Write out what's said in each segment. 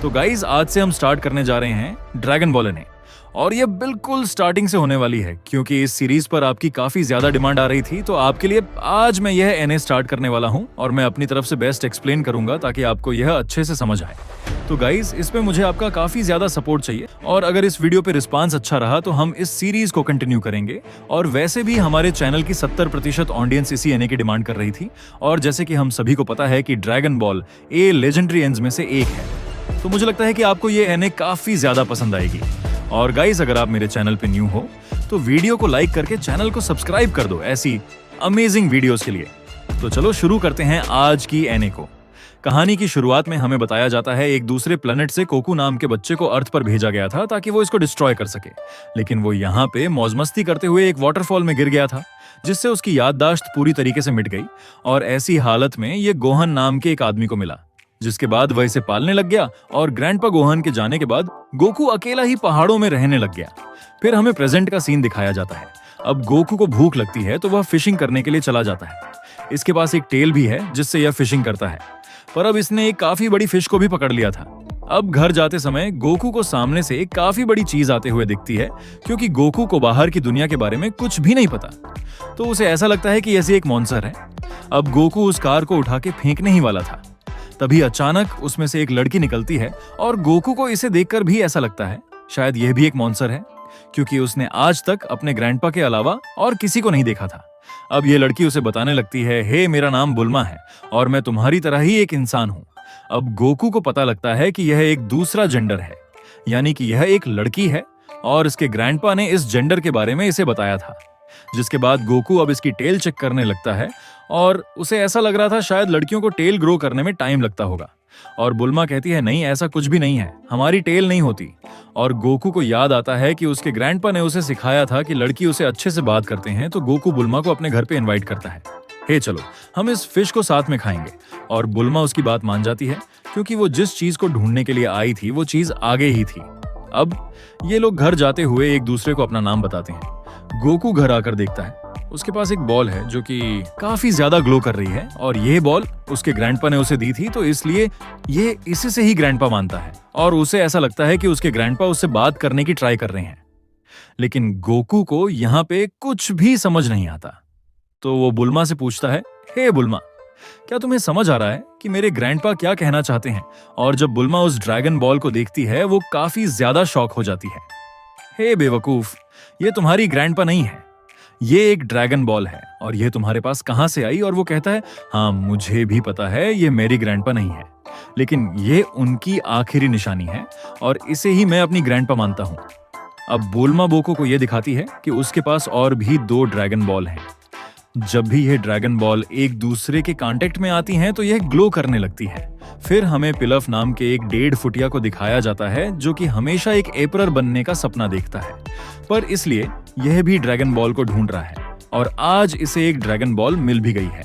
तो गाइज आज से हम स्टार्ट करने जा रहे हैं ड्रैगन बॉल एनए और ये बिल्कुल स्टार्टिंग से होने वाली है क्योंकि इस सीरीज पर आपकी काफी ज्यादा डिमांड आ रही थी। तो आपके लिए आज मैं यह एनए स्टार्ट करने वाला हूं और मैं अपनी तरफ से बेस्ट एक्सप्लेन करूंगा ताकि आपको यह अच्छे से समझ आए। तो गाइज इसमें मुझे आपका काफी ज्यादा सपोर्ट चाहिए और अगर इस वीडियो पे रिस्पांस अच्छा रहा तो हम इस सीरीज को कंटिन्यू करेंगे। और वैसे भी हमारे चैनल की 70% ऑडियंस इसी एनए की डिमांड कर रही थी और जैसे कि हम सभी को पता है कि ड्रैगन बॉल ए लेजेंडरी एन्स में से एक है, तो मुझे लगता है कि आपको ये एनए काफी ज्यादा पसंद आएगी। और गाइस अगर आप मेरे चैनल पे न्यू हो तो वीडियो को लाइक करके चैनल को सब्सक्राइब कर दो ऐसी अमेजिंग वीडियोस के लिए। तो चलो शुरू करते हैं आज की एनए को। कहानी की शुरुआत में हमें बताया जाता है एक दूसरे प्लेनेट से कोकू नाम के बच्चे को अर्थ पर भेजा गया था ताकि वो इसको डिस्ट्रॉय कर सके, लेकिन वो यहाँ पे मौज मस्ती करते हुए एक वाटरफॉल में गिर गया था जिससे उसकी याददाश्त पूरी तरीके से मिट गई। और ऐसी हालत में ये गोहन नाम के एक आदमी को मिला जिसके बाद वह इसे पालने लग गया और ग्रैंडपा गोहन के जाने के बाद गोकू अकेला ही पहाड़ों में रहने लग गया। फिर हमें प्रेजेंट का सीन दिखाया जाता है। अब गोकू को भूख लगती है तो वह फिशिंग करने के लिए चला जाता है। इसके पास एक टेल भी है जिससे यह फिशिंग करता है, पर अब इसने एक काफी बड़ी फिश को भी पकड़ लिया था। अब घर जाते समय गोकू को सामने से एक काफी बड़ी चीज आते हुए दिखती है क्योंकि गोकू को बाहर की दुनिया के बारे में कुछ भी नहीं पता, तो उसे ऐसा लगता है कि ऐसी एक मॉन्स्टर है। अब गोकू उस कार को उठा के फेंकने ही वाला था, तभी अचानक उसमें से एक लड़की निकलती है और गोकू को इसे देखकर भी ऐसा लगता है शायद यह भी एक मॉन्स्टर है क्योंकि उसने आज तक अपने ग्रैंडपा के अलावा और किसी को नहीं देखा था। अब यह लड़की उसे बताने लगती है, हे मेरा नाम बुल्मा है और मैं तुम्हारी तरह ही एक इंसान हूँ। अब गोकू को पता लगता है कि यह एक दूसरा जेंडर है, यानी कि यह एक लड़की है और इसके ग्रैंडपा ने इस जेंडर के बारे में इसे बताया था। जिसके बाद गोकू अब इसकी टेल चेक करने लगता है और उसे ऐसा लग रहा था शायद लड़कियों को टेल ग्रो करने में टाइम लगता होगा। और बुल्मा कहती है, नहीं ऐसा कुछ भी नहीं है, हमारी टेल नहीं होती। और गोकू को याद आता है कि उसके ग्रैंडपा ने उसे सिखाया था कि लड़की उसे अच्छे से बात करते हैं, तो गोकू बुल्मा को अपने घर पे इनवाइट करता है, हे चलो हम इस फिश को साथ में खाएंगे। और बुल्मा उसकी बात मान जाती है क्योंकि वो जिस चीज को ढूंढने के लिए आई थी वो चीज आगे ही थी। अब ये लोग घर जाते हुए एक दूसरे को अपना नाम बताते हैं। गोकू घर आकर देखता है उसके पास एक बॉल है जो कि काफी ज्यादा ग्लो कर रही है और यह बॉल उसके ग्रैंडपा ने उसे दी थी, तो इसलिए ये इसी से ही ग्रैंडपा मानता है और उसे ऐसा लगता है कि उसके ग्रैंडपा उससे बात करने की ट्राई कर रहे हैं। लेकिन गोकू को यहाँ पे कुछ भी समझ नहीं आता, तो वो बुल्मा से पूछता है, हे बुल्मा, क्या तुम्हें समझ आ रहा है कि मेरे ग्रैंडपा क्या कहना चाहते हैं? और जब बुल्मा उस ड्रैगन बॉल को देखती है वो काफी ज्यादा शॉक हो जाती है। हे बेवकूफ, ये तुम्हारी ग्रैंडपा नहीं है, ये एक ड्रैगन बॉल है और ये तुम्हारे पास कहां से आई? और वो कहता है, हाँ मुझे भी पता है ये मेरी ग्रैंडपा नहीं है, लेकिन ये उनकी आखिरी निशानी है और इसे ही मैं अपनी ग्रैंडपा मानता हूं। अब बुल्मा बोको को यह दिखाती है कि उसके पास और भी 2 ड्रैगन बॉल हैं। जब भी यह ड्रैगन बॉल एक दूसरे के कांटेक्ट में आती हैं तो यह ग्लो करने लगती है। फिर हमें पिलफ नाम के एक 1.5 फुटिया को दिखाया जाता है जो कि हमेशा एक एपरर बनने का सपना देखता है, पर इसलिए यह भी ड्रैगन बॉल को ढूंढ रहा है और आज इसे एक ड्रैगन बॉल मिल भी गई है।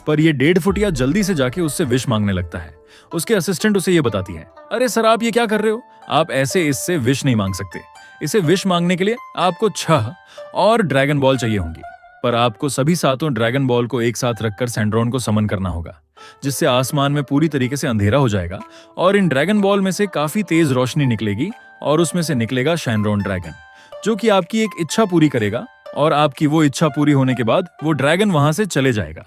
पर यह 1.5 फुटिया जल्दी से जाके उससे विश मांगने लगता है। उसके असिस्टेंट उसे यह बताती है, अरे सर आप ये क्या कर रहे हो, आप ऐसे इससे विश नहीं मांग सकते, इसे विश मांगने के लिए आपको 6 और ड्रैगन बॉल चाहिए होंगी, पर आपको सभी 7 ड्रैगन बॉल को एक साथ रखकर सैंड्रोन को समन करना होगा जिससे आसमान में पूरी तरीके से अंधेरा हो जाएगा और इन ड्रैगन बॉल में से काफी तेज रोशनी निकलेगी और उसमें से निकलेगा शैनरॉन ड्रैगन जो कि आपकी एक इच्छा पूरी करेगा और आपकी वो इच्छा पूरी होने के बाद वो ड्रैगन वहां से चले जाएगा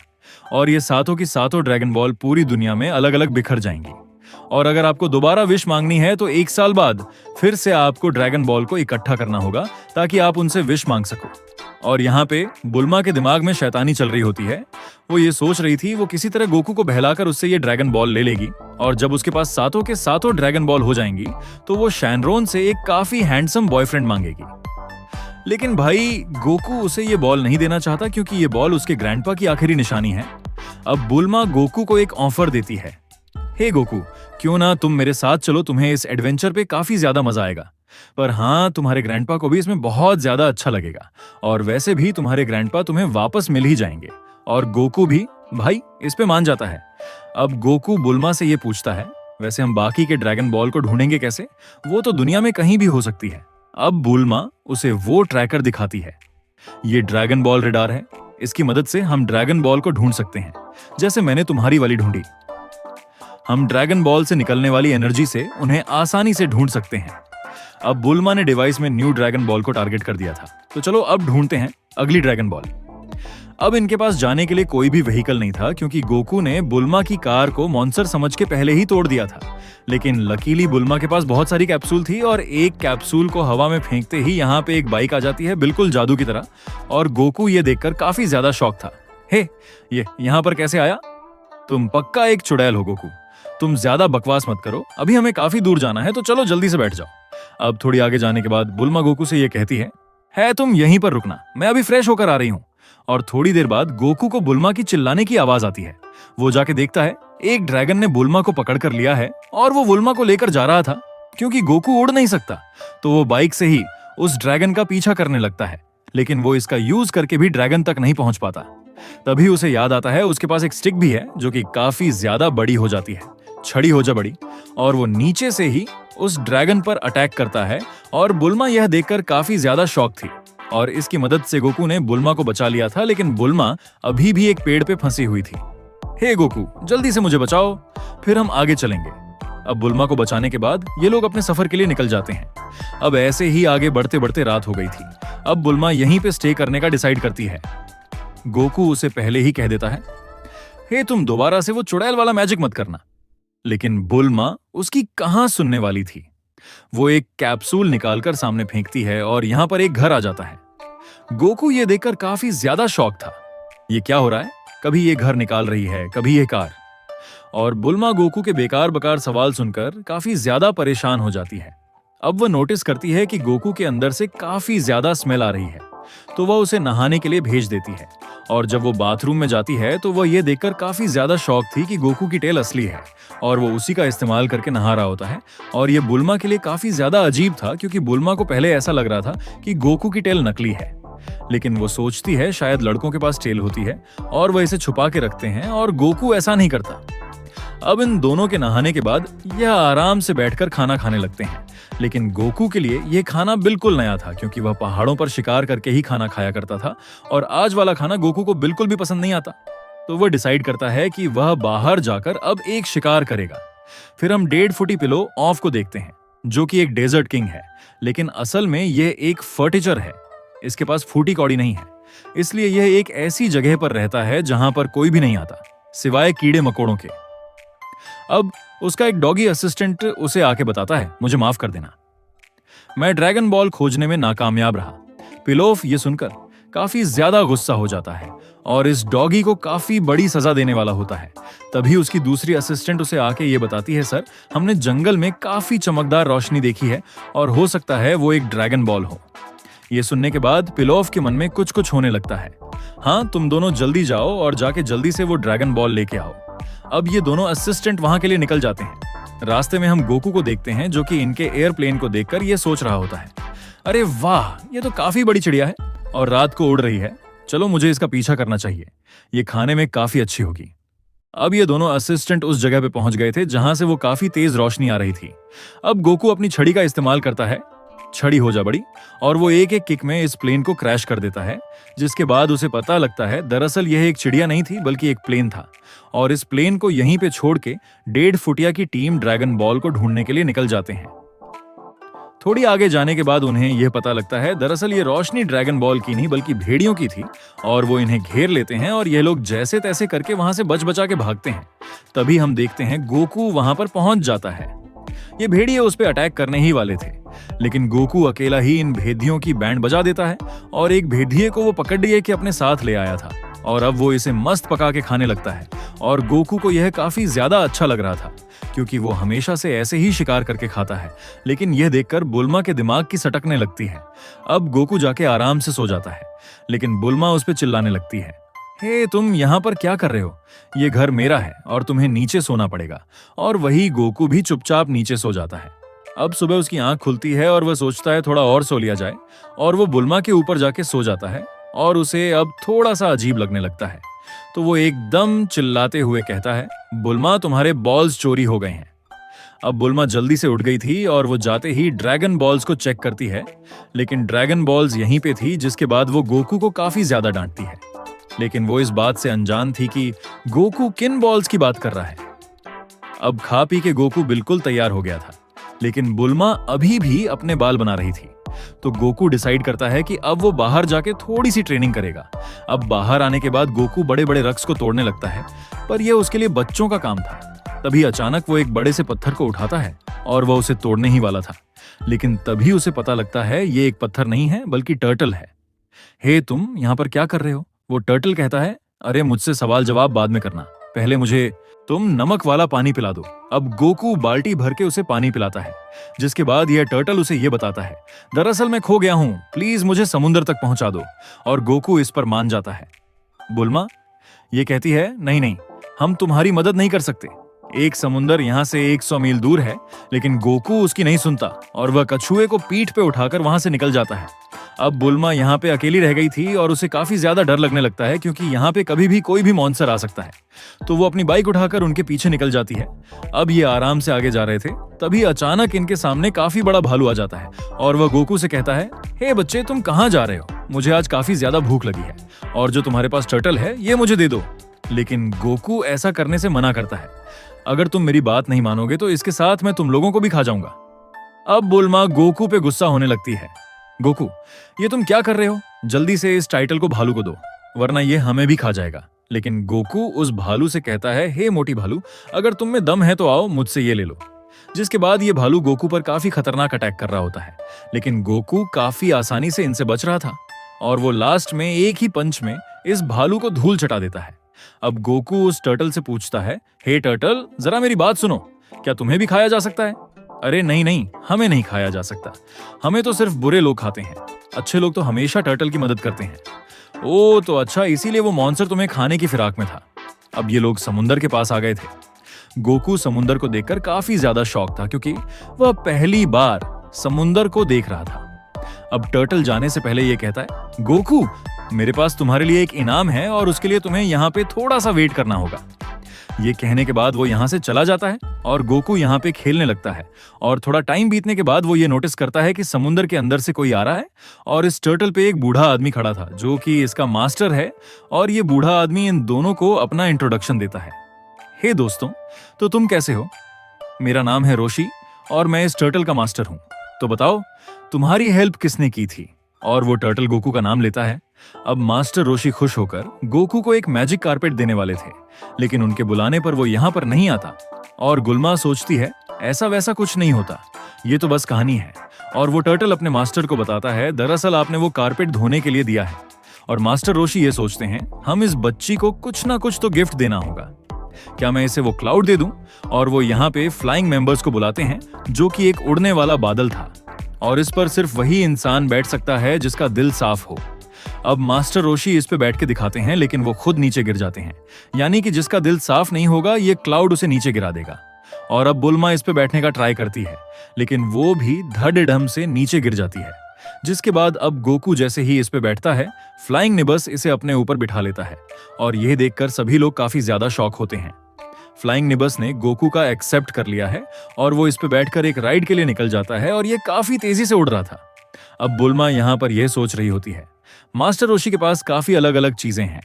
और ये 7 की 7 ड्रैगन बॉल पूरी दुनिया में अलग अलग बिखर जाएंगी। और अगर आपको दोबारा विश मांगनी है तो 1 साल बाद फिर से आपको ड्रैगन बॉल को इकट्ठा करना होगा ताकि आप उनसे विश मांग सको। और यहाँ पे बुल्मा के दिमाग में शैतानी चल रही होती है। वो ये सोच रही थी वो किसी तरह गोकू को बहलाकर उससे ये ड्रैगन बॉल ले लेगी और जब उसके पास 7 के 7 ड्रैगन बॉल हो जाएंगी तो वो शैनरॉन से एक काफी हैंडसम बॉयफ्रेंड मांगेगी। लेकिन भाई गोकू उसे ये बॉल नहीं देना चाहता क्योंकि ये बॉल उसके ग्रैंडपा की आखिरी निशानी है। अब बुल्मा गोकू को एक ऑफर देती है, हे गोकू, क्यों ना तुम मेरे साथ चलो, तुम्हें इस एडवेंचर पे काफी ज्यादा मजा आएगा, पर हाँ तुम्हारे ग्रैंडपा को भी इसमें बहुत ज्यादा अच्छा लगेगा और वैसे भी तुम्हारे ग्रैंडपा तुम्हें वापस मिल ही जाएंगे। और गोकू भी भाई इस पे मान जाता है। अब गोकू बुल्मा से ये पूछता है, वैसे हम बाकी के ड्रैगन बॉल को ढूंढेंगे कैसे, वो तो दुनिया में कहीं भी हो सकती है। अब बुल्मा उसे वो ट्रैकर दिखाती है, ये ड्रैगन बॉल रेडार है, इसकी मदद से हम ड्रैगन बॉल को ढूंढ सकते हैं जैसे मैंने तुम्हारी वाली ढूंढी। हम ड्रैगन बॉल से निकलने वाली एनर्जी से उन्हें आसानी से ढूंढ सकते हैं। अब बुल्मा ने डिवाइस में न्यू ड्रैगन बॉल को टारगेट कर दिया था, तो चलो अब ढूंढते हैं अगली ड्रैगन बॉल। अब इनके पास जाने के लिए कोई भी व्हीकल नहीं था, क्योंकि गोकू ने बुल्मा की कार को मॉन्स्टर समझ के पहले ही तोड़ दिया था। लेकिन लकीली बुल्मा के पास बहुत सारी कैप्सूल थी और एक कैप्सूल को हवा में फेंकते ही यहाँ पे एक बाइक आ जाती है, बिल्कुल जादू की तरह। और गोकू ये देखकर काफी ज्यादा शॉक था। हे, ये यहाँ पर कैसे आया? तुम पक्का एक चुड़ैल हो गोकू, तुम ज्यादा बकवास मत करो, अभी हमें काफी दूर जाना है, तो चलो जल्दी से बैठ जाओ। अब थोड़ी आगे जाने के बाद बुल्मा गोकू से ये कहती है तुम यहीं पर रुकना, मैं अभी फ्रेश होकर आ रही हूँ। और थोड़ी देर बाद गोकू को बुल्मा की चिल्लाने की आवाज आती है। वो जाके देखता है एक ड्रैगन ने बुल्मा को पकड़ कर लिया है और वो बुल्मा को लेकर जा रहा था। क्योंकि गोकू उड़ नहीं सकता, तो वो बाइक से ही उस ड्रैगन का पीछा करने लगता है, लेकिन वो इसका यूज करके भी ड्रैगन तक नहीं पहुंच पाता। तभी उसे याद आता है उसके पास एक स्टिक भी है जो कि काफी ज्यादा बड़ी हो जाती है, छड़ी हो जा बड़ी, और वो नीचे से ही उस ड्रैगन पर अटैक करता है। और बुल्मा यह देखकर काफी ज्यादा शॉक थी और इसकी मदद से गोकू ने बुल्मा को बचा लिया था, लेकिन बुल्मा अभी भी एक पेड़ पे फंसी हुई थी। हे गोकू, जल्दी से मुझे बचाओ, फिर हम आगे चलेंगे। अब बुल्मा को बचाने के बाद ये लोग अपने सफर के लिए निकल जाते हैं। अब ऐसे ही आगे बढ़ते बढ़ते रात हो गई थी। अब बुल्मा यहीं पे स्टे करने का डिसाइड करती है। गोकू उसे पहले ही कह देता है, हे तुम दोबारा से वो चुड़ैल वाला मैजिक मत करना। लेकिन बुल्मा उसकी कहां सुनने वाली थी। वो एक कैप्सूल निकालकर सामने फेंकती है और यहां पर एक घर आ जाता है। गोकू ये देखकर काफी ज्यादा शॉक था। ये क्या हो रहा है? कभी ये घर निकाल रही है, कभी ये कार। और बुल्मा गोकू के बेकार बकार सवाल सुनकर काफी ज्यादा परेशान हो जाती है। अब वह नोटिस करती है कि गोकू के अंदर से काफी ज्यादा स्मेल आ रही है, तो वह उसे नहाने के लिए भेज देती है। और जब वो बाथरूम में जाती है तो वह ये देखकर काफी ज्यादा शॉक थी कि गोकू की टेल असली है और वो उसी का इस्तेमाल करके नहा रहा होता है। और ये बुल्मा के लिए काफी ज्यादा अजीब था, क्योंकि बुल्मा को पहले ऐसा लग रहा था कि गोकू की टेल नकली है। लेकिन वो सोचती है शायद लड़कों के पास टेल होती है और वह इसे छुपा के रखते हैं, और गोकू ऐसा नहीं करता। अब इन दोनों के नहाने के बाद यह आराम से बैठकर खाना खाने लगते हैं। लेकिन गोकू के लिए यह खाना बिल्कुल नया था, क्योंकि वह पहाड़ों पर शिकार करके ही खाना खाया करता था और आज वाला खाना गोकू को बिल्कुल भी पसंद नहीं आता। तो वह डिसाइड करता है कि वह बाहर जाकर अब एक शिकार करेगा। फिर हम 1.5 फुटी पिलो ऑफ को देखते हैं, जो कि एक डेजर्ट किंग है, लेकिन असल में यह एक फर्टिचर है। इसके पास फूटी कौड़ी नहीं है, इसलिए यह एक ऐसी जगह पर रहता है जहां पर कोई भी नहीं आता सिवाय कीड़े मकोड़ों के। अब उसका एक डॉगी असिस्टेंट उसे आके बताता है, मुझे माफ कर देना, मैं ड्रैगन बॉल खोजने में नाकामयाब रहा। पिलोफ ये सुनकर काफी ज्यादा गुस्सा हो जाता है और इस डॉगी को काफी बड़ी सजा देने वाला होता है। तभी उसकी दूसरी असिस्टेंट उसे आके ये बताती है, सर हमने जंगल में काफी चमकदार रोशनी देखी है और हो सकता है वो एक ड्रैगन बॉल हो। ये सुनने के बाद पिलोफ के मन में कुछ कुछ होने लगता है। हाँ, तुम दोनों जल्दी जाओ और जाके जल्दी से वो ड्रैगन बॉल लेके आओ। अब ये दोनों असिस्टेंट वहां के लिए निकल जाते हैं। रास्ते में हम गोकू को देखते हैं, जो कि इनके एयरप्लेन को देखकर ये सोच रहा होता है, अरे वाह, ये तो काफी बड़ी चिड़िया है और रात को उड़ रही है, चलो मुझे इसका पीछा करना चाहिए, ये खाने में काफी अच्छी होगी। अब ये दोनों असिस्टेंट उस जगह पे पहुंच गए थे जहां से वो काफी तेज रोशनी आ रही थी। अब गोकू अपनी छड़ी का इस्तेमाल करता है, छड़ी हो जा बड़ी, और वो एक एक किक में इस प्लेन को क्रैश कर देता है, जिसके बाद उसे पता लगता है दरअसल यह एक चिड़िया नहीं थी बल्कि एक प्लेन था। और इस प्लेन को यहीं पे छोड़ के 1.5 फुटिया की टीम ड्रैगन बॉल को ढूंढने के लिए निकल जाते हैं। थोड़ी आगे जाने के बाद उन्हें यह पता लगता है दरअसल ये रोशनी ड्रैगन बॉल की नहीं बल्कि भेड़ियों की थी, और वो इन्हें घेर लेते हैं और ये लोग जैसे तैसे करके वहां से बच बचा के भागते हैं। तभी हम देखते हैं गोकू वहां पर पहुंच जाता है। ये भेड़िए उस पर अटैक करने ही वाले थे, लेकिन गोकू अकेला ही इन भेदियों की बैंड बजा देता है और एक भेदिए को वो पकड़ लिए कि अपने साथ ले आया था, और अब वो इसे मस्त पका के खाने लगता है। और गोकू को यह काफी ज्यादा अच्छा लग रहा था, क्योंकि वो हमेशा से ऐसे ही शिकार करके खाता है। लेकिन यह देखकर बुल्मा के दिमाग की सटकने लगती है। अब गोकू जाके आराम से सो जाता है, लेकिन बुल्मा उस पर चिल्लाने लगती है, हे तुम यहाँ पर क्या कर रहे हो, ये घर मेरा है और तुम्हें नीचे सोना पड़ेगा। और वही गोकू भी चुपचाप नीचे सो जाता है। अब सुबह उसकी आंख खुलती है और वह सोचता है थोड़ा और सो लिया जाए, और वो बुल्मा के ऊपर जाके सो जाता है और उसे अब थोड़ा सा अजीब लगने लगता है। तो वो एकदम चिल्लाते हुए कहता है, बुल्मा तुम्हारे बॉल्स चोरी हो गए हैं। अब बुल्मा जल्दी से उठ गई थी और वो जाते ही ड्रैगन बॉल्स को चेक करती है, लेकिन ड्रैगन बॉल्स यहीं पे थी, जिसके बाद वो गोकू को काफी ज्यादा डांटती है। लेकिन वो इस बात से अनजान थी कि गोकू किन बॉल्स की बात कर रहा है। अब खा पी के गोकू बिल्कुल तैयार हो गया था, लेकिन बुल्मा अभी भी अपने बाल बना रही थी। तो गोकू डिसाइड करता है कि अब वो बाहर जाके थोड़ी सी ट्रेनिंग करेगा। अब बाहर आने के बाद गोकू बड़े बड़े रक्स को तोड़ने लगता है, पर यह उसके लिए बच्चों का काम था। तभी अचानक वो एक बड़े से पत्थर को उठाता है और वह उसे तोड़ने ही वाला था, लेकिन तभी उसे पता लगता है ये एक पत्थर नहीं है बल्कि टर्टल है। हे तुम यहाँ पर क्या कर रहे हो? वो टर्टल कहता है, अरे मुझसे सवाल जवाब बाद में करना, पहले मुझे तुम नमक वाला पानी पिला दो। अब गोकू बाल्टी भर के उसे पानी पिलाता है, जिसके बाद यह टर्टल उसे यह बताता है, दरअसल मैं खो गया हूं, प्लीज मुझे समुद्र तक पहुंचा दो। और गोकू इस पर मान जाता है। बुल्मा ये कहती है, नहीं नहीं, हम तुम्हारी मदद नहीं कर सकते। एक समुंदर यहाँ से 100 मील दूर है। लेकिन गोकू उसकी नहीं सुनता और वह कछुए को पीठ पे उठाकर वहां से निकल जाता है। अब बुल्मा यहाँ पे अकेली रह गई थी और उसे काफी ज्यादा डर लगने लगता है, क्योंकि यहाँ पे कभी भी कोई भी मॉन्स्टर आ सकता है। तो वो अपनी बाइक उठाकर उनके पीछे निकल जाती है। अब ये आराम से आगे जा रहे थे, तभी अचानक इनके सामने काफी बड़ा भालू आ जाता है और वह गोकू से कहता है, हे बच्चे तुम कहाँ जा रहे हो? मुझे आज काफी ज्यादा भूख लगी है और जो तुम्हारे पास टर्टल है ये मुझे दे दो। लेकिन गोकू ऐसा करने से मना करता है, अगर तुम मेरी बात नहीं मानोगे तो इसके साथ मैं तुम लोगों को भी खा जाऊंगा। अब बुल्मा गोकू पे गुस्सा होने लगती है। गोकू ये तुम क्या कर रहे हो? जल्दी से इस टाइटल को भालू को दो, वरना ये हमें भी खा जाएगा। लेकिन गोकू उस भालू से कहता है, हे मोटी भालू, अगर तुम में दम है तो आओ मुझसे ये ले लो। जिसके बाद ये भालू गोकू पर काफी खतरनाक अटैक कर रहा होता है, लेकिन गोकू काफी आसानी से इनसे बच रहा था और वो लास्ट में एक ही पंच में इस भालू को धूल चटा देता है। अब गोकू उस टर्टल से पूछता है, हे टर्टल जरा मेरी बात सुनो, क्या तुम्हें भी खाया जा सकता है? अरे नहीं नहीं, हमें नहीं खाया जा सकता, हमें तो सिर्फ बुरे लोग खाते हैं, अच्छे लोग तो हमेशा टर्टल की मदद करते हैं। ओ तो अच्छा, इसीलिए वो मॉन्स्टर तुम्हें खाने की फिराक में था। अब ये लोग समुंदर के पास आ गए थे। गोकू समुंदर को देखकर काफी ज्यादा शॉक था, क्योंकि वह पहली बार समुंदर को देख रहा था। अब टर्टल जाने से पहले ये कहता है, गोकू मेरे पास तुम्हारे लिए एक इनाम है और उसके लिए तुम्हें यहाँ पे थोड़ा सा वेट करना होगा। ये कहने के बाद वो यहाँ से चला जाता है और गोकू यहाँ पे खेलने लगता है। और थोड़ा टाइम बीतने के बाद वो ये नोटिस करता है कि समुंदर के अंदर से कोई आ रहा है और इस टर्टल पे एक बूढ़ा आदमी खड़ा था, जो कि इसका मास्टर है। और ये बूढ़ा आदमी इन दोनों को अपना इंट्रोडक्शन देता है। हे दोस्तों, तो तुम कैसे हो? मेरा नाम है रोशी और मैं इस टर्टल का मास्टर हूँ। तो बताओ तुम्हारी हेल्प किसने की थी? और वो टर्टल गोकू का नाम लेता है। अब मास्टर रोशी खुश होकर गोकू को एक मैजिक कारपेट देने वाले थे, लेकिन उनके बुलाने पर वो यहाँ पर नहीं आता। और गुल्मा सोचती है, ऐसा वैसा कुछ नहीं होता, ये तो बस कहानी है। और वो टर्टल अपने मास्टर को बताता है, दरअसल आपने वो कारपेट धोने के लिए दिया है। और मास्टर रोशी ये सोचते हैं, हम इस बच्ची को कुछ ना कुछ तो गिफ्ट देना होगा। क्या मैं इसे वो क्लाउड दे दूं? और वो यहाँ पे फ्लाइंग मेंबर्स को बुलाते हैं, जो कि एक उड़ने वाला बादल था और इस पर सिर्फ वही इंसान बैठ सकता है जिसका दिल साफ हो। अब मास्टर रोशी इस पे बैठ के दिखाते हैं, लेकिन वो खुद नीचे गिर जाते हैं, यानी कि जिसका दिल साफ नहीं होगा ये क्लाउड उसे नीचे गिरा देगा। और अब बुल्मा इस पे बैठने का ट्राई करती है, लेकिन वो भी धड़-धम से नीचे गिर जाती है। जिसके बाद अब गोकू जैसे ही इस पे बैठता है, फ्लाइंग निबस इसे अपने ऊपर बिठा लेता है और यह देखकर सभी लोग काफी ज्यादा शॉक होते हैं। फ्लाइंग निबस ने गोकू का एक्सेप्ट कर लिया है और वो इस पे बैठकर एक राइड के लिए निकल जाता है और ये काफी तेजी से उड़ रहा था। अब बुल्मा यहाँ पर यह सोच रही होती है, मास्टर रोशी के पास काफी अलग अलग चीजें हैं,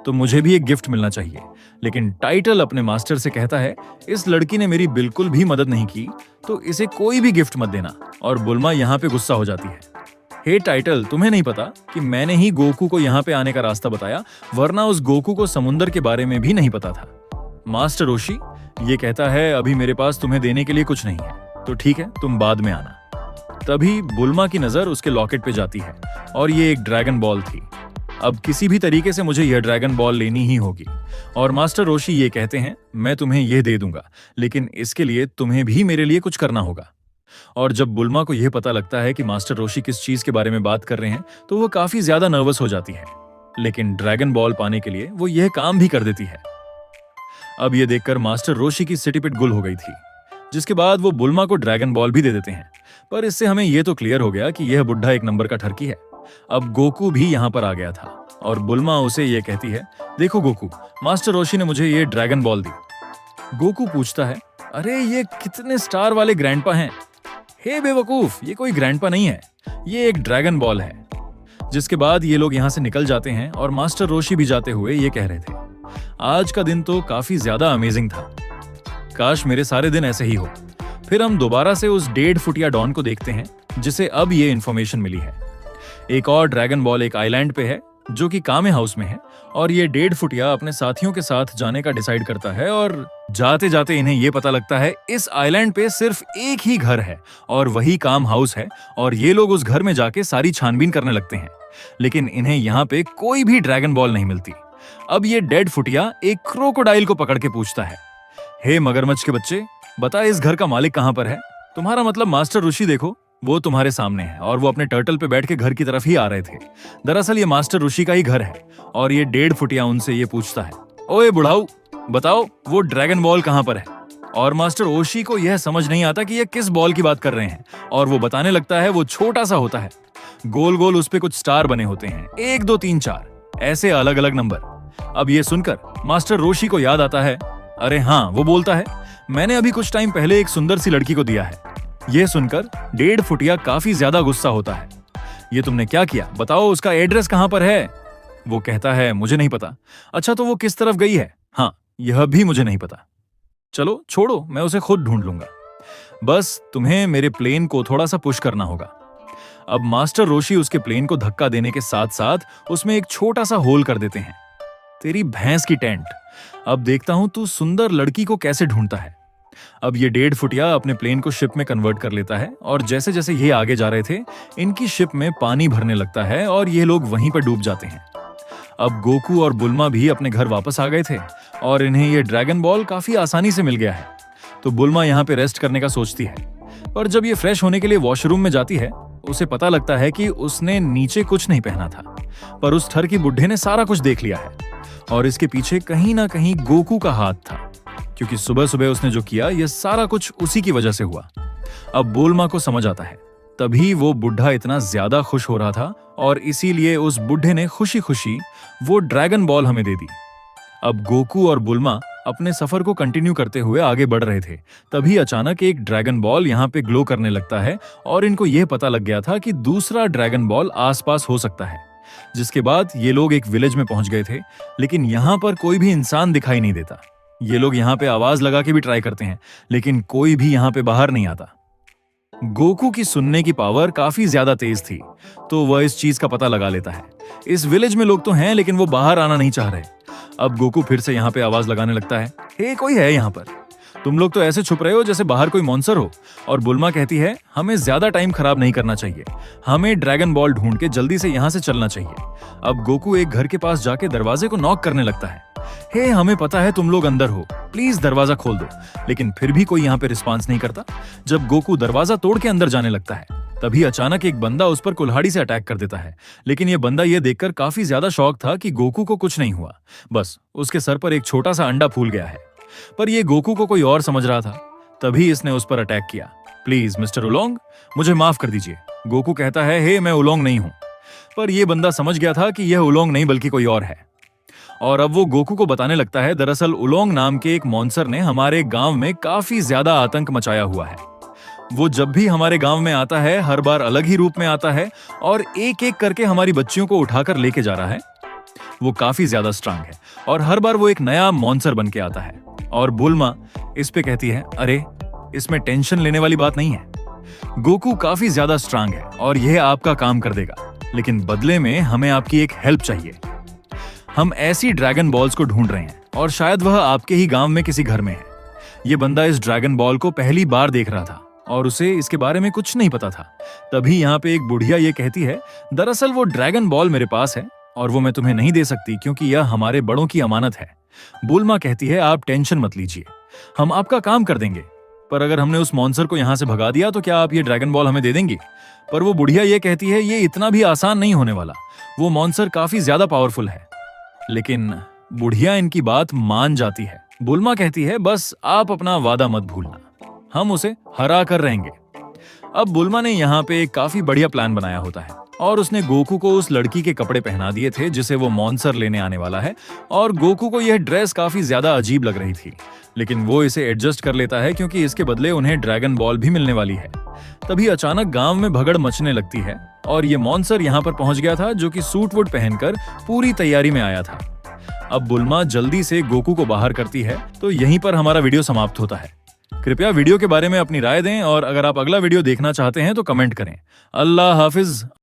तो मुझे भी एक गिफ्ट मिलना चाहिए। लेकिन टाइटल अपने मास्टर से कहता है, इस लड़की ने मेरी बिल्कुल भी मदद नहीं की, तो इसे कोई भी गिफ्ट मत देना। और बुल्मा यहाँ पे गुस्सा हो जाती है, हे टाइटल, तुम्हें नहीं पता कि मैंने ही गोकू को यहाँ पे आने का रास्ता बताया, वरना उस गोकू को समुंदर के बारे में भी नहीं पता था। मास्टर रोशी ये कहता है, अभी मेरे पास तुम्हें देने के लिए कुछ नहीं है, तो ठीक है तुम बाद में आना। तभी बुल्मा की नजर उसके लॉकेट पे जाती है और ये एक ड्रैगन बॉल थी। अब किसी भी तरीके से मुझे यह ड्रैगन बॉल लेनी ही होगी। और मास्टर रोशी ये कहते हैं, मैं तुम्हें यह दे दूंगा, लेकिन इसके लिए तुम्हें भी मेरे लिए कुछ करना होगा। और जब बुल्मा को यह पता लगता है कि मास्टर रोशी किस चीज के बारे में बात कर रहे हैं, तो वो काफी ज्यादा नर्वस हो जाती है, लेकिन ड्रैगन बॉल पाने के लिए वो यह काम भी कर देती है। अब यह देखकर मास्टर रोशी की सिटी पिट गुल हो गई थी, जिसके बाद वो बुल्मा को ड्रैगन बॉल भी दे देते हैं। पर इससे हमें यह तो क्लियर हो गया कि यह बुढ़ा एक नंबर का ठरकी है। अब गोकू भी यहाँ पर आ गया था और बुल्मा उसे यह कहती है, देखो गोकू, मास्टर रोशी ने मुझे ये ड्रैगन बॉल दी। गोकू पूछता है, अरे ये कितने स्टार वाले ग्रैंडपा हैं? हे बेवकूफ, ये कोई ग्रैंडपा नहीं है, ये एक ड्रैगन बॉल है। जिसके बाद ये लोग यहाँ से निकल जाते हैं और मास्टर रोशी भी जाते हुए ये कह रहे थे, आज का दिन तो काफी ज्यादा अमेजिंग था। काश मेरे सारे दिन ऐसे ही हो। फिर हम दोबारा से उस 1.5 फुटिया डॉन को देखते हैं जिसे अब ये इन्फॉर्मेशन मिली है। एक और ड्रैगन बॉल एक आइलैंड पे है जो कि कामे हाउस में है, और ये 1.5 फुटिया अपने साथियों के साथ जाने का डिसाइड करता है, और जाते जाते इन्हें ये पता लगता है इस आइलैंड पे सिर्फ एक ही घर है और वही काम हाउस है, और ये लोग उस घर में जाके सारी छानबीन करने लगते हैं, लेकिन इन्हें यहाँ पे कोई भी ड्रैगन बॉल नहीं मिलती। अब ये 1.5 फुटिया एक क्रोकोडाइल को पकड़ के पूछता है, हे मगरमच्छ के बच्चे, बता इस घर का मालिक कहाँ पर है? तुम्हारा मतलब मास्टर ऋषि देखो, वो तुम्हारे सामने है, और वो अपने टर्टल पे बैठ के घर की तरफ ही आ रहे थे। दरअसल ये मास्टर ऋषि का ही घर है, और ये 1.5 फुटिया उनसे ये पूछता है, ओए बुढ़ाऊ, बताओ वो ड्रैगन बॉल कहाँ पर है? और मास्टर ओशी को यह समझ नहीं आता कि ये किस बॉल की बात कर रहे हैं, और वो बताने लगता है वो छोटा सा होता है, गोल गोल उस पे कुछ स्टार बने होते हैं, 1 2 3 4 ऐसे अलग अलग नंबर। अब ये सुनकर मास्टर रोशी को याद आता है, अरे हाँ, वो बोलता है, मैंने अभी कुछ टाइम पहले एक सुंदर सी लड़की को दिया है। यह सुनकर 1.5 फुटिया काफी ज्यादा गुस्सा होता है, ये तुमने क्या किया? बताओ उसका एड्रेस कहां पर है? वो कहता है, मुझे नहीं पता। अच्छा, तो वो किस तरफ गई है? हाँ, यह भी मुझे नहीं पता। चलो छोड़ो, मैं उसे खुद ढूंढ लूंगा। बस तुम्हें मेरे प्लेन को थोड़ा सा पुश करना होगा। अब मास्टर रोशी उसके प्लेन को धक्का देने के साथ साथ उसमें एक छोटा सा होल कर देते हैं। तेरी भैंस की टेंट, अब देखता हूं तू सुंदर लड़की को कैसे ढूंढता है। अब ये 1.5 फुटिया अपने प्लेन को शिप में कन्वर्ट कर लेता है, और जैसे जैसे ये आगे जा रहे थे इनकी शिप में पानी भरने लगता है और ये लोग वहीं पर डूब जाते हैं। अब गोकू और बुल्मा भी अपने घर वापस आ गए थे, और इन्हें ये ड्रैगन बॉल काफी आसानी से मिल गया है। तो बुल्मा यहाँ पे रेस्ट करने का सोचती है, पर जब ये फ्रेश होने के लिए वॉशरूम में जाती है उसे पता लगता है कि उसने नीचे कुछ नहीं पहना था, पर उस ठर की बुड्ढे ने सारा कुछ देख लिया है, और इसके पीछे कहीं ना कहीं गोकू का हाथ था, क्योंकि सुबह सुबह उसने जो किया ये सारा कुछ उसी की वजह से हुआ। अब बुल्मा को समझ आता है, तभी वो बुढ़ा इतना ज्यादा खुश हो रहा था, और इसीलिए उस बुढ़े ने खुशी खुशी वो ड्रैगन बॉल हमें दे दी। अब गोकू और बुल्मा अपने सफर को कंटिन्यू करते हुए आगे बढ़ रहे थे, तभी अचानक एक ड्रैगन बॉल यहाँ पे ग्लो करने लगता है, और इनको यह पता लग गया था कि दूसरा ड्रैगन बॉल आसपास हो सकता है। जिसके बाद ये लोग एक विलेज में पहुंच गए थे, लेकिन यहाँ पर कोई भी इंसान दिखाई नहीं देता। ये लोग यहाँ पे आवाज लगा के भी ट्राई करते हैं, लेकिन कोई भी यहाँ पे बाहर नहीं आता। गोकू की सुनने की पावर काफी ज्यादा तेज थी, तो वह इस चीज का पता लगा लेता है, इस विलेज में लोग तो हैं लेकिन वो बाहर आना नहीं चाह रहे। अब गोकू फिर से यहाँ पे आवाज लगाने लगता है, हे कोई है यहाँ पर? तुम लोग तो ऐसे छुप रहे हो जैसे बाहर कोई मॉन्स्टर हो। और बुल्मा कहती है, हमें ज्यादा टाइम खराब नहीं करना चाहिए, हमें ड्रैगन बॉल ढूंढ के जल्दी से यहाँ से चलना चाहिए। अब गोकू एक घर के पास जाके दरवाजे को नॉक करने लगता है, हे हमें पता है तुम लोग अंदर हो, प्लीज दरवाजा खोल दो। लेकिन फिर भी कोई यहाँ पे रिस्पॉन्स नहीं करता। जब गोकू दरवाजा तोड़ के अंदर जाने लगता है, तभी अचानक एक बंदा उस पर कुल्हाड़ी से अटैक कर देता है, लेकिन यह बंदा यह देखकर काफी ज्यादा शॉक था कि गोकू को कुछ नहीं हुआ, बस उसके सर पर एक छोटा सा अंडा फूल गया है। पर यह गोकू को कोई और समझ रहा था, तभी इसने उस पर अटैक किया। प्लीज मिस्टर उलोंग, मुझे माफ कर दीजिए। गोकू कहता है, हे मैं उलोंग नहीं हूं। पर यह बंदा समझ गया था कि यह उलोंग नहीं बल्कि कोई और है, और अब वो गोकू को बताने लगता है, दरअसल उलोंग नाम के एक मॉन्स्टर ने हमारे गांव में काफी ज्यादा आतंक मचाया हुआ है। वो जब भी हमारे गांव में आता है हर बार अलग ही रूप में आता है, और एक एक करके हमारी बच्चियों को उठाकर लेके जा रहा है। वो काफी ज्यादा स्ट्रांग है, और हर बार वो एक नया मॉन्स्टर बन के आता है। और बुल्मा इस पे कहती है, अरे इसमें टेंशन लेने वाली बात नहीं है, गोकू काफी ज्यादा स्ट्रांग है और यह आपका काम कर देगा, लेकिन बदले में हमें आपकी एक हेल्प चाहिए। हम ऐसी ड्रैगन बॉल्स को ढूंढ रहे हैं, और शायद वह आपके ही गांव में किसी घर में है। यह बंदा इस ड्रैगन बॉल को पहली बार देख रहा था, और उसे इसके बारे में कुछ नहीं पता था। तभी यहाँ पे एक बुढ़िया ये कहती है, दरअसल वो ड्रैगन बॉल मेरे पास है, और वो मैं तुम्हें नहीं दे सकती क्योंकि यह हमारे बड़ों की अमानत है। बुल्मा कहती है, आप टेंशन मत लीजिए, हम आपका काम कर देंगे, पर अगर हमने उस मॉन्स्टर को यहाँ से भगा दिया तो क्या आप ये ड्रैगन बॉल हमें दे देंगी? पर वो बुढ़िया ये कहती है, ये इतना भी आसान नहीं होने वाला, वो मॉन्स्टर काफी ज्यादा पावरफुल है। लेकिन बुढ़िया इनकी बात मान जाती है। बुल्मा कहती है, बस आप अपना वादा मत भूलना, हम उसे हरा कर रहेंगे। अब बुल्मा ने यहाँ पे एक काफी बढ़िया प्लान बनाया होता है, और उसने गोकू को उस लड़की के कपड़े पहना दिए थे जिसे वो मॉन्स्टर लेने आने वाला है, और गोकू को यह ड्रेस काफी ज्यादा अजीब लग रही थी, लेकिन वो इसे एडजस्ट कर लेता है क्योंकि इसके बदले उन्हें ड्रैगन बॉल भी मिलने वाली है। तभी अचानक गांव में भगड़ मचने लगती है, और ये मॉन्स्टर यहाँ पर पहुंच गया था जो कि सूट वूट पहनकर पूरी तैयारी में आया था। अब बुल्मा जल्दी से गोकू को बाहर करती है। तो यहीं पर हमारा वीडियो समाप्त होता है। कृपया वीडियो के बारे में अपनी राय दें और अगर आप अगला वीडियो देखना चाहते हैं तो कमेंट करें। अल्लाह हाफिज।